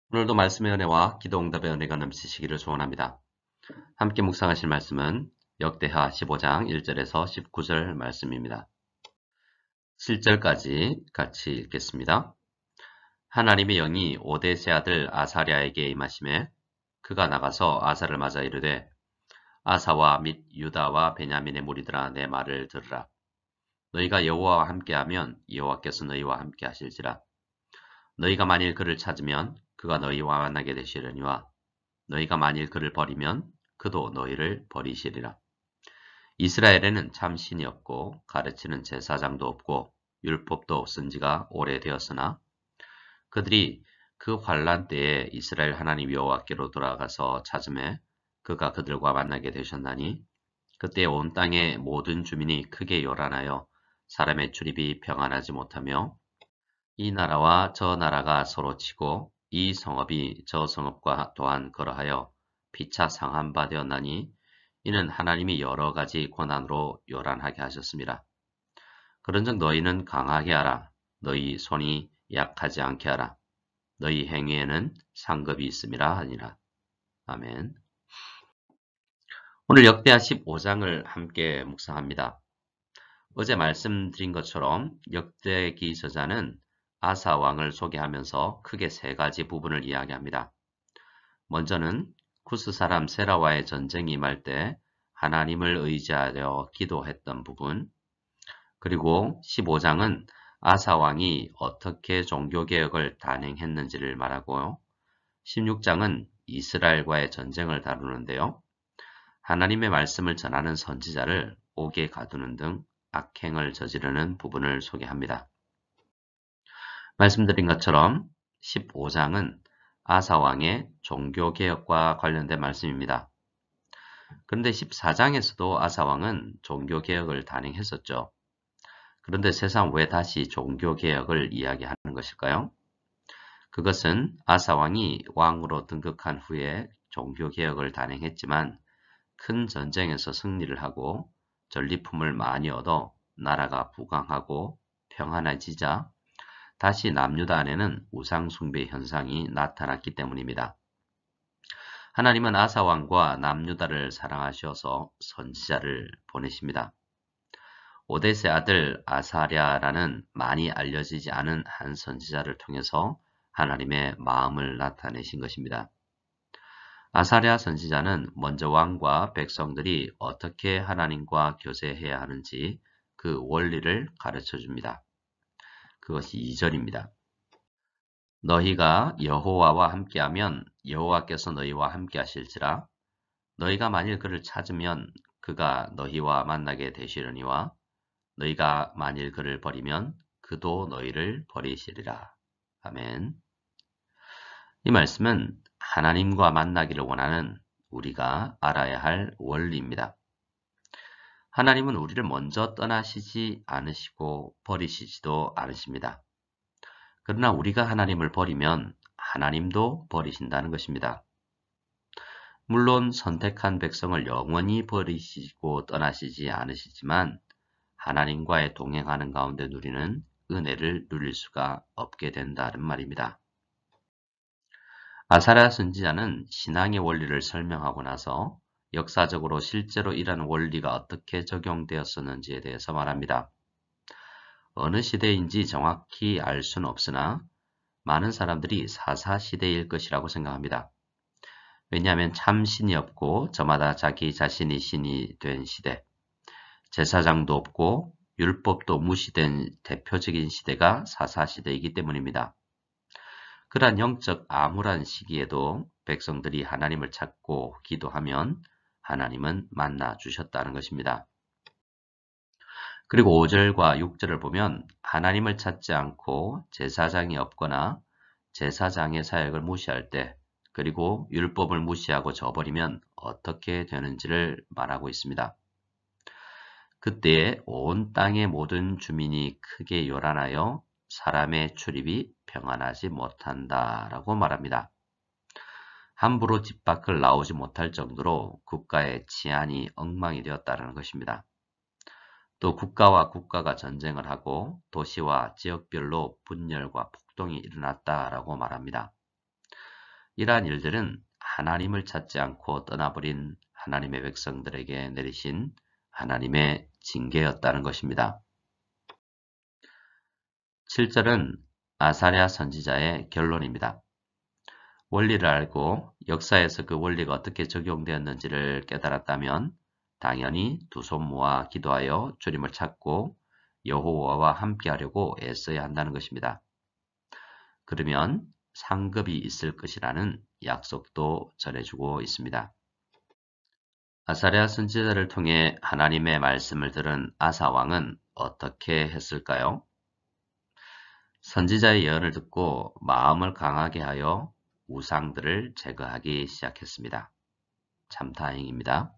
오늘도 말씀의 은혜와 기도 응답의 은혜가 넘치시기를 소원합니다. 함께 묵상하실 말씀은 역대하 15장 1절에서 19절 말씀입니다. 7절까지 같이 읽겠습니다. 하나님의 영이 오데세 아들 아사랴에게 임하시매 그가 나가서 아사를 맞아 이르되 아사와 및 유다와 베냐민의 무리들아 내 말을 들으라. 너희가 여호와와 함께하면 여호와께서 너희와 함께하실지라. 너희가 만일 그를 찾으면 그가 너희와 만나게 되시려니와 너희가 만일 그를 버리면 그도 너희를 버리시리라. 이스라엘에는 참 신이 없고 가르치는 제사장도 없고 율법도 없은 지가 오래되었으나 그들이 그 환란 때에 이스라엘 하나님 여호와께로 돌아가서 찾음에 그가 그들과 만나게 되셨나니 그때 온 땅의 모든 주민이 크게 요란하여 사람의 출입이 평안하지 못하며 이 나라와 저 나라가 서로 치고 이 성읍이 저 성읍과 또한 그러하여 피차 상한 바 되었나니 이는 하나님이 여러 가지 고난으로 요란하게 하셨습니다. 그런즉 너희는 강하게 하라. 너희 손이 약하지 않게 하라. 너희 행위에는 상급이 있음이라 하니라. 아멘. 오늘 역대하 15장을 함께 묵상합니다. 어제 말씀드린 것처럼 역대기 저자는 아사 왕을 소개하면서 크게 세 가지 부분을 이야기합니다. 먼저는 쿠스 사람 세라와의 전쟁이 임할 때 하나님을 의지하여 기도했던 부분, 그리고 15장은 아사 왕이 어떻게 종교개혁을 단행했는지를 말하고요. 16장은 이스라엘과의 전쟁을 다루는데요. 하나님의 말씀을 전하는 선지자를 옥에 가두는 등 악행을 저지르는 부분을 소개합니다. 말씀드린 것처럼 15장은 아사왕의 종교개혁과 관련된 말씀입니다. 그런데 14장에서도 아사왕은 종교개혁을 단행했었죠. 그런데 세상 왜 다시 종교개혁을 이야기하는 것일까요? 그것은 아사왕이 왕으로 등극한 후에 종교개혁을 단행했지만 큰 전쟁에서 승리를 하고 전리품을 많이 얻어 나라가 부강하고 평안해지자 다시 남유다 안에는 우상숭배 현상이 나타났기 때문입니다. 하나님은 아사 왕과 남유다를 사랑하셔서 선지자를 보내십니다. 오데세 아들 아사랴라는 많이 알려지지 않은 한 선지자를 통해서 하나님의 마음을 나타내신 것입니다. 아사랴 선지자는 먼저 왕과 백성들이 어떻게 하나님과 교제해야 하는지 그 원리를 가르쳐 줍니다. 그것이 2절입니다. 너희가 여호와와 함께하면 여호와께서 너희와 함께하실지라. 너희가 만일 그를 찾으면 그가 너희와 만나게 되시려니와 너희가 만일 그를 버리면 그도 너희를 버리시리라. 아멘. 이 말씀은 하나님과 만나기를 원하는 우리가 알아야 할 원리입니다. 하나님은 우리를 먼저 떠나시지 않으시고 버리시지도 않으십니다. 그러나 우리가 하나님을 버리면 하나님도 버리신다는 것입니다. 물론 선택한 백성을 영원히 버리시고 떠나시지 않으시지만 하나님과의 동행하는 가운데 누리는 은혜를 누릴 수가 없게 된다는 말입니다. 아사랴 선지자는 신앙의 원리를 설명하고 나서 역사적으로 실제로 이러한 원리가 어떻게 적용되었었는지에 대해서 말합니다. 어느 시대인지 정확히 알 수는 없으나 많은 사람들이 사사시대일 것이라고 생각합니다. 왜냐하면 참 신이 없고 저마다 자기 자신이 신이 된 시대, 제사장도 없고 율법도 무시된 대표적인 시대가 사사시대이기 때문입니다. 그러한 영적 암울한 시기에도 백성들이 하나님을 찾고 기도하면 하나님은 만나 주셨다는 것입니다. 그리고 5절과 6절을 보면 하나님을 찾지 않고 제사장이 없거나 제사장의 사역을 무시할 때 그리고 율법을 무시하고 저버리면 어떻게 되는지를 말하고 있습니다. 그때에 온 땅의 모든 주민이 크게 요란하여 사람의 출입이 평안하지 못한다라고 말합니다. 함부로 집 밖을 나오지 못할 정도로 국가의 치안이 엉망이 되었다는 것입니다. 또 국가와 국가가 전쟁을 하고 도시와 지역별로 분열과 폭동이 일어났다라고 말합니다. 이러한 일들은 하나님을 찾지 않고 떠나버린 하나님의 백성들에게 내리신 하나님의 징계였다는 것입니다. 7절은 아사랴 선지자의 결론입니다. 원리를 알고 역사에서 그 원리가 어떻게 적용되었는지를 깨달았다면 당연히 두 손 모아 기도하여 주님을 찾고 여호와와 함께하려고 애써야 한다는 것입니다. 그러면 상급이 있을 것이라는 약속도 전해주고 있습니다. 아사랴 선지자를 통해 하나님의 말씀을 들은 아사 왕은 어떻게 했을까요? 선지자의 예언을 듣고 마음을 강하게 하여 우상들을 제거하기 시작했습니다. 참 다행입니다.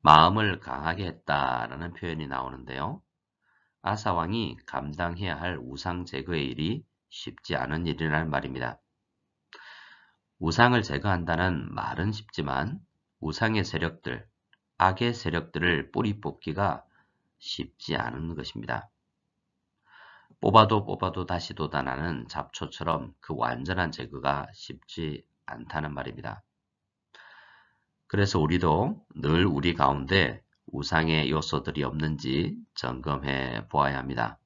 마음을 강하게 했다라는 표현이 나오는데요. 아사 왕이 감당해야 할 우상 제거의 일이 쉽지 않은 일이라는 말입니다. 우상을 제거한다는 말은 쉽지만 우상의 세력들, 악의 세력들을 뿌리 뽑기가 쉽지 않은 것입니다. 뽑아도 다시 돋아나는 잡초처럼 그 완전한 제거가 쉽지 않다는 말입니다. 그래서 우리도 늘 우리 가운데 우상의 요소들이 없는지 점검해 보아야 합니다.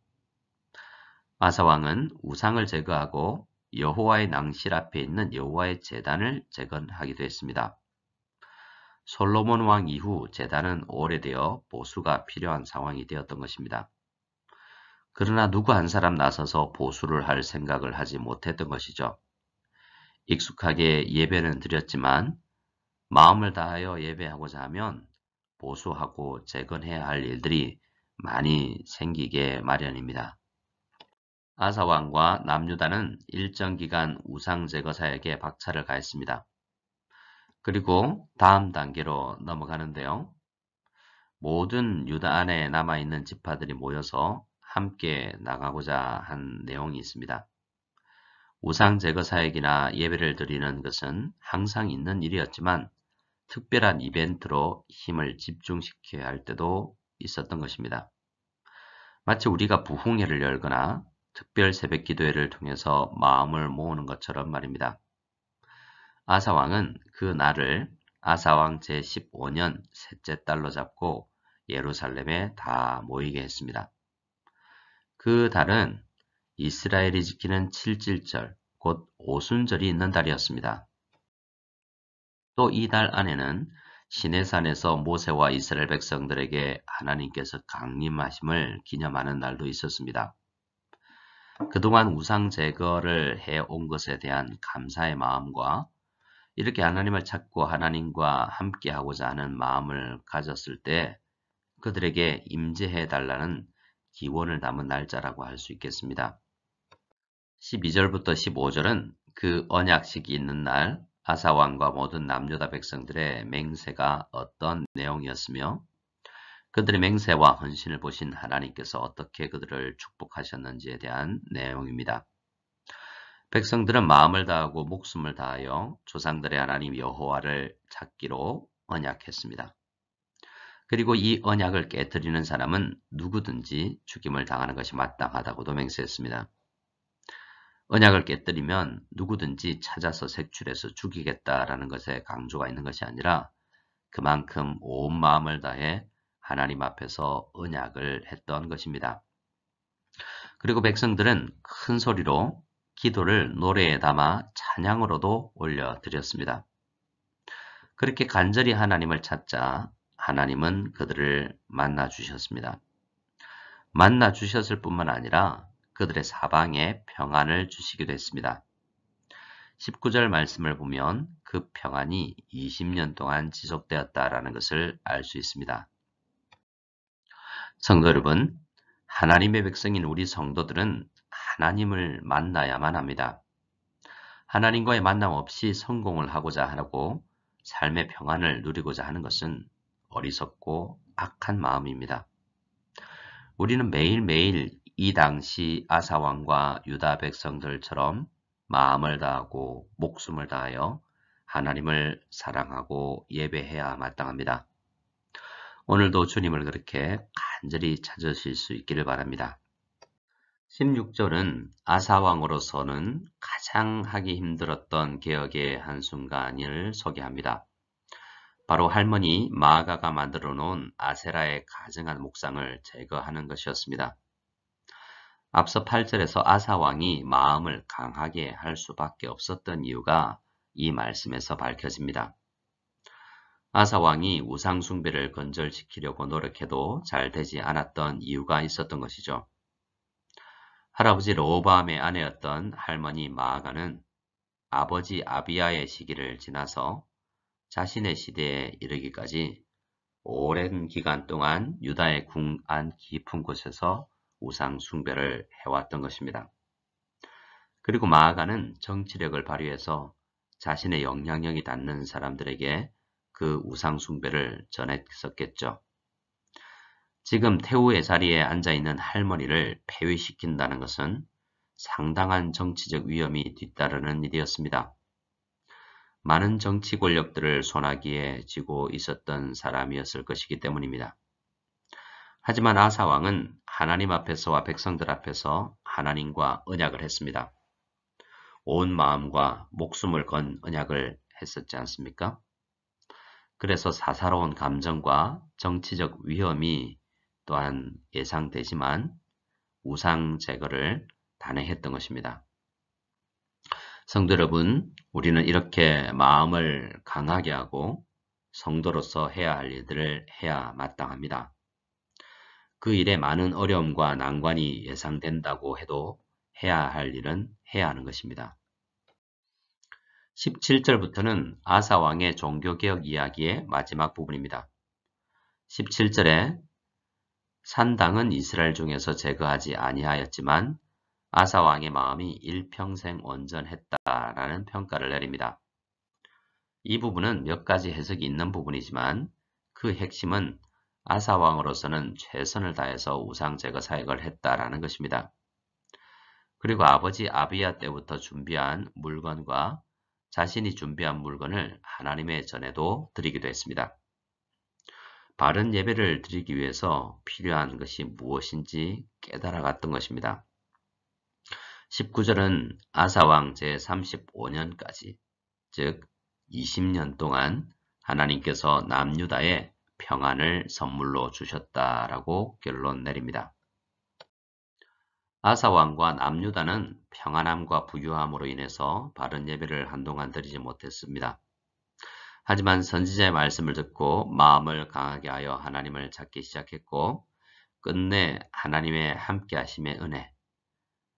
아사 왕은 우상을 제거하고 여호와의 낭실 앞에 있는 여호와의 제단을 재건하기도 했습니다. 솔로몬 왕 이후 제단은 오래되어 보수가 필요한 상황이 되었던 것입니다. 그러나 누구 한 사람 나서서 보수를 할 생각을 하지 못했던 것이죠. 익숙하게 예배는 드렸지만 마음을 다하여 예배하고자 하면 보수하고 재건해야 할 일들이 많이 생기게 마련입니다. 아사 왕과 남유다는 일정 기간 우상 제거 사역에 박차를 가했습니다. 그리고 다음 단계로 넘어가는데요. 모든 유다 안에 남아있는 지파들이 모여서 함께 나가고자 한 내용이 있습니다. 우상 제거 사역이나 예배를 드리는 것은 항상 있는 일이었지만 특별한 이벤트로 힘을 집중시켜야 할 때도 있었던 것입니다. 마치 우리가 부흥회를 열거나 특별 새벽 기도회를 통해서 마음을 모으는 것처럼 말입니다. 아사왕은 그 날을 아사왕 제15년 셋째 달로 잡고 예루살렘에 다 모이게 했습니다. 그 달은 이스라엘이 지키는 7.7절, 곧 오순절이 있는 달이었습니다. 또 이 달 안에는 시내산에서 모세와 이스라엘 백성들에게 하나님께서 강림하심을 기념하는 날도 있었습니다. 그동안 우상 제거를 해온 것에 대한 감사의 마음과 이렇게 하나님을 찾고 하나님과 함께하고자 하는 마음을 가졌을 때 그들에게 임재해 달라는 기원을 담은 날짜라고 할 수 있겠습니다. 12절부터 15절은 그 언약식이 있는 날 아사왕과 모든 남유다 백성들의 맹세가 어떤 내용이었으며 그들의 맹세와 헌신을 보신 하나님께서 어떻게 그들을 축복하셨는지에 대한 내용입니다. 백성들은 마음을 다하고 목숨을 다하여 조상들의 하나님 여호와를 찾기로 언약했습니다. 그리고 이 언약을 깨뜨리는 사람은 누구든지 죽임을 당하는 것이 마땅하다고도 맹세했습니다. 언약을 깨뜨리면 누구든지 찾아서 색출해서 죽이겠다라는 것에 강조가 있는 것이 아니라 그만큼 온 마음을 다해 하나님 앞에서 언약을 했던 것입니다. 그리고 백성들은 큰 소리로 기도를 노래에 담아 찬양으로도 올려드렸습니다. 그렇게 간절히 하나님을 찾자 하나님은 그들을 만나 주셨습니다. 만나 주셨을 뿐만 아니라 그들의 사방에 평안을 주시기도 했습니다. 19절 말씀을 보면 그 평안이 20년 동안 지속되었다라는 것을 알 수 있습니다. 성도 여러분, 하나님의 백성인 우리 성도들은 하나님을 만나야만 합니다. 하나님과의 만남 없이 성공을 하고자 하고 삶의 평안을 누리고자 하는 것은 어리석고 악한 마음입니다. 우리는 매일매일 이 당시 아사왕과 유다 백성들처럼 마음을 다하고 목숨을 다하여 하나님을 사랑하고 예배해야 마땅합니다. 오늘도 주님을 그렇게 간절히 찾으실 수 있기를 바랍니다. 16절은 아사왕으로서는 가장 하기 힘들었던 개혁의 한순간을 소개합니다. 바로 할머니 마아가가 만들어 놓은 아세라의 가증한 목상을 제거하는 것이었습니다. 앞서 8절에서 아사왕이 마음을 강하게 할 수밖에 없었던 이유가 이 말씀에서 밝혀집니다. 아사왕이 우상숭배를 건절시키려고 노력해도 잘 되지 않았던 이유가 있었던 것이죠. 할아버지 르호보암의 아내였던 할머니 마아가는 아버지 아비야의 시기를 지나서 자신의 시대에 이르기까지 오랜 기간 동안 유다의 궁안 깊은 곳에서 우상 숭배를 해왔던 것입니다. 그리고 마아가는 정치력을 발휘해서 자신의 영향력이 닿는 사람들에게 그 우상 숭배를 전했었겠죠. 지금 태우의 자리에 앉아있는 할머니를 폐위시킨다는 것은 상당한 정치적 위험이 뒤따르는 일이었습니다. 많은 정치 권력들을 손아귀에 쥐고 있었던 사람이었을 것이기 때문입니다. 하지만 아사왕은 하나님 앞에서와 백성들 앞에서 하나님과 언약을 했습니다. 온 마음과 목숨을 건 언약을 했었지 않습니까? 그래서 사사로운 감정과 정치적 위험이 또한 예상되지만 우상 제거를 단행했던 것입니다. 성도 여러분, 우리는 이렇게 마음을 강하게 하고 성도로서 해야 할 일들을 해야 마땅합니다. 그 일에 많은 어려움과 난관이 예상된다고 해도 해야 할 일은 해야 하는 것입니다. 17절부터는 아사왕의 종교개혁 이야기의 마지막 부분입니다. 17절에 산당은 이스라엘 중에서 제거하지 아니하였지만 아사왕의 마음이 일평생 온전했다라는 평가를 내립니다. 이 부분은 몇 가지 해석이 있는 부분이지만 그 핵심은 아사왕으로서는 최선을 다해서 우상 제거 사역을 했다라는 것입니다. 그리고 아버지 아비야 때부터 준비한 물건과 자신이 준비한 물건을 하나님의 전에도 드리기도 했습니다. 바른 예배를 드리기 위해서 필요한 것이 무엇인지 깨달아갔던 것입니다. 19절은 아사왕 제35년까지, 즉 20년 동안 하나님께서 남유다에 평안을 선물로 주셨다라고 결론 내립니다. 아사왕과 남유다는 평안함과 부유함으로 인해서 바른 예배를 한동안 드리지 못했습니다. 하지만 선지자의 말씀을 듣고 마음을 강하게 하여 하나님을 찾기 시작했고 끝내 하나님의 함께하심의 은혜,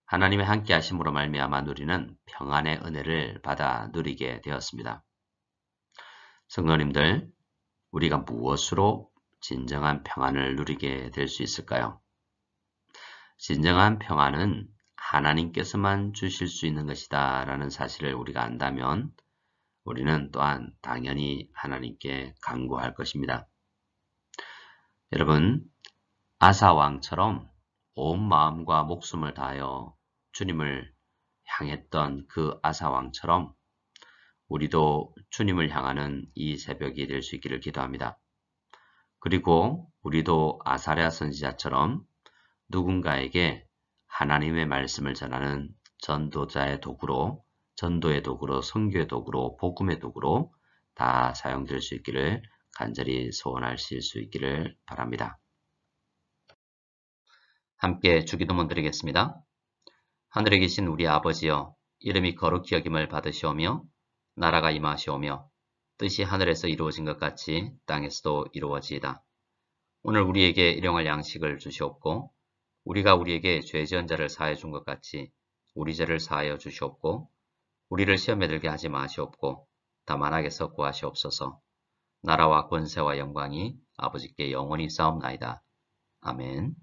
하나님의 함께하심으로 말미암아 누리는 평안의 은혜를 받아 누리게 되었습니다. 성도님들, 우리가 무엇으로 진정한 평안을 누리게 될 수 있을까요? 진정한 평안은 하나님께서만 주실 수 있는 것이다 라는 사실을 우리가 안다면 우리는 또한 당연히 하나님께 간구할 것입니다. 여러분, 아사왕처럼 온 마음과 목숨을 다하여 주님을 향했던 그 아사왕처럼 우리도 주님을 향하는 이 새벽이 될 수 있기를 기도합니다. 그리고 우리도 아사랴 선지자처럼 누군가에게 하나님의 말씀을 전하는 전도자의 도구로, 전도의 도구로, 선교의 도구로, 복음의 도구로 다 사용될 수 있기를 간절히 소원하실 수 있기를 바랍니다. 함께 주기도문 드리겠습니다. 하늘에 계신 우리 아버지여, 이름이 거룩히 여김을 받으시오며 나라가 임하시오며 뜻이 하늘에서 이루어진 것 같이 땅에서도 이루어지이다. 오늘 우리에게 일용할 양식을 주시옵고 우리가 우리에게 죄 지은 자를 사하여 준 것 같이 우리 죄를 사하여 주시옵고 우리를 시험에 들게 하지 마시옵고 다만 악에서 구하시옵소서. 나라와 권세와 영광이 아버지께 영원히 싸움나이다. 아멘.